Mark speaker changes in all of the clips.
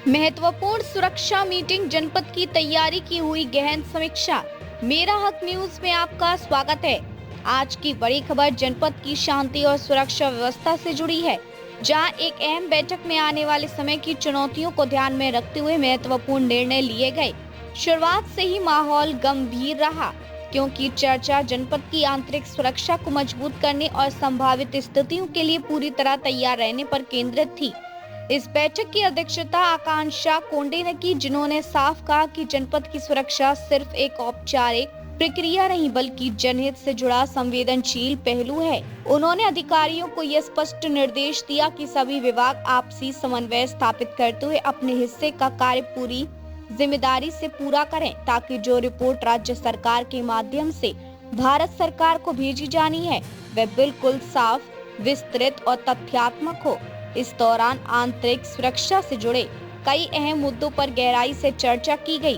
Speaker 1: महत्वपूर्ण सुरक्षा मीटिंग, जनपद की तैयारी की हुई गहन समीक्षा। मेरा हक न्यूज में आपका स्वागत है। आज की बड़ी खबर जनपद की शांति और सुरक्षा व्यवस्था से जुड़ी है, जहां एक अहम बैठक में आने वाले समय की चुनौतियों को ध्यान में रखते हुए महत्वपूर्ण निर्णय लिए गए। शुरुआत से ही माहौल गंभीर रहा, क्योंकि चर्चा जनपद की आंतरिक सुरक्षा को मजबूत करने और संभावित स्थितियों के लिए पूरी तरह तैयार रहने पर केंद्रित थी। इस बैठक की अध्यक्षता आकांक्षा कोंडे ने की, जिन्होंने साफ कहा कि जनपद की सुरक्षा सिर्फ एक औपचारिक प्रक्रिया नहीं, बल्कि जनहित से जुड़ा संवेदनशील पहलू है। उन्होंने अधिकारियों को यह स्पष्ट निर्देश दिया कि सभी विभाग आपसी समन्वय स्थापित करते हुए अपने हिस्से का कार्य पूरी जिम्मेदारी से पूरा करें, ताकि जो रिपोर्ट राज्य सरकार के माध्यम से भारत सरकार को भेजी जानी है, वह बिल्कुल साफ, विस्तृत और तथ्यात्मक हो। इस दौरान आंतरिक सुरक्षा से जुड़े कई अहम मुद्दों पर गहराई से चर्चा की गई।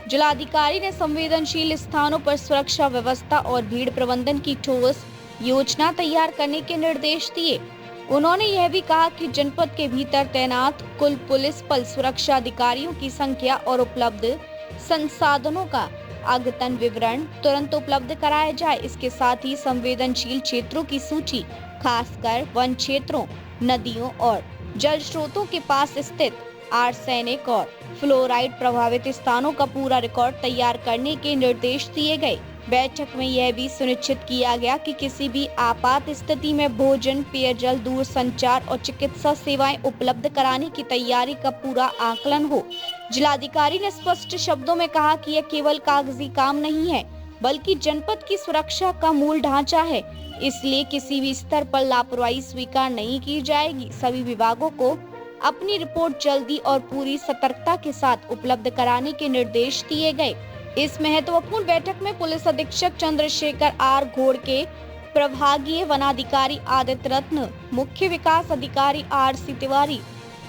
Speaker 1: जिलाधिकारी ने संवेदनशील स्थानों पर सुरक्षा व्यवस्था और भीड़ प्रबंधन की ठोस योजना तैयार करने के निर्देश दिए। उन्होंने यह भी कहा कि जनपद के भीतर तैनात कुल पुलिस बल सुरक्षा अधिकारियों की संख्या और उपलब्ध संसाधनों का अद्यतन विवरण तुरंत उपलब्ध कराया जाए। इसके साथ ही संवेदनशील क्षेत्रों की सूची, खासकर वन क्षेत्रों, नदियों और जल स्रोतों के पास स्थित आर्सेनिक और फ्लोराइड प्रभावित स्थानों का पूरा रिकॉर्ड तैयार करने के निर्देश दिए गए। बैठक में यह भी सुनिश्चित किया गया कि किसी भी आपात स्थिति में भोजन, पेयजल, दूरसंचार और चिकित्सा सेवाएं उपलब्ध कराने की तैयारी का पूरा आकलन हो। जिलाधिकारी ने स्पष्ट शब्दों में कहा कि यह केवल कागजी काम नहीं है, बल्कि जनपद की सुरक्षा का मूल ढांचा है। इसलिए किसी भी स्तर पर लापरवाही स्वीकार नहीं की जाएगी। सभी विभागों को अपनी रिपोर्ट जल्दी और पूरी सतर्कता के साथ उपलब्ध कराने के निर्देश दिए गए। इस महत्वपूर्ण बैठक में पुलिस अधीक्षक चंद्रशेखर आर घोड़के, प्रभागीय वनाधिकारी आदित्य रत्न, मुख्य विकास अधिकारी आर.सी. तिवारी,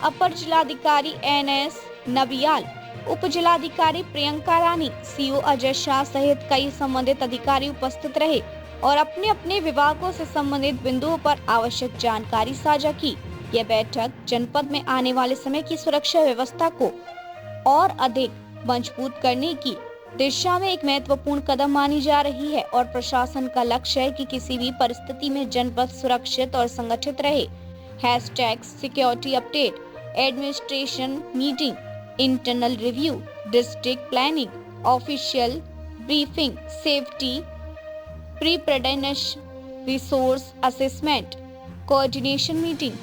Speaker 1: अपर जिलाधिकारी एन.एस. नबियाल, उप जिलाधिकारी प्रियंका रानी, सीओ अजय शाह सहित कई संबंधित अधिकारी उपस्थित रहे और अपने अपने विभागों से संबंधित बिंदुओं पर आवश्यक जानकारी साझा की। यह बैठक जनपद में आने वाले समय की सुरक्षा व्यवस्था को और अधिक मजबूत करने की दिशा में एक महत्वपूर्ण कदम मानी जा रही है और प्रशासन का लक्ष्य है कि किसी भी परिस्थिति में जनपद सुरक्षित और संगठित रहे। #Security update, administration meeting, internal review, district planning, official briefing, safety preparedness, resource assessment, coordination meeting.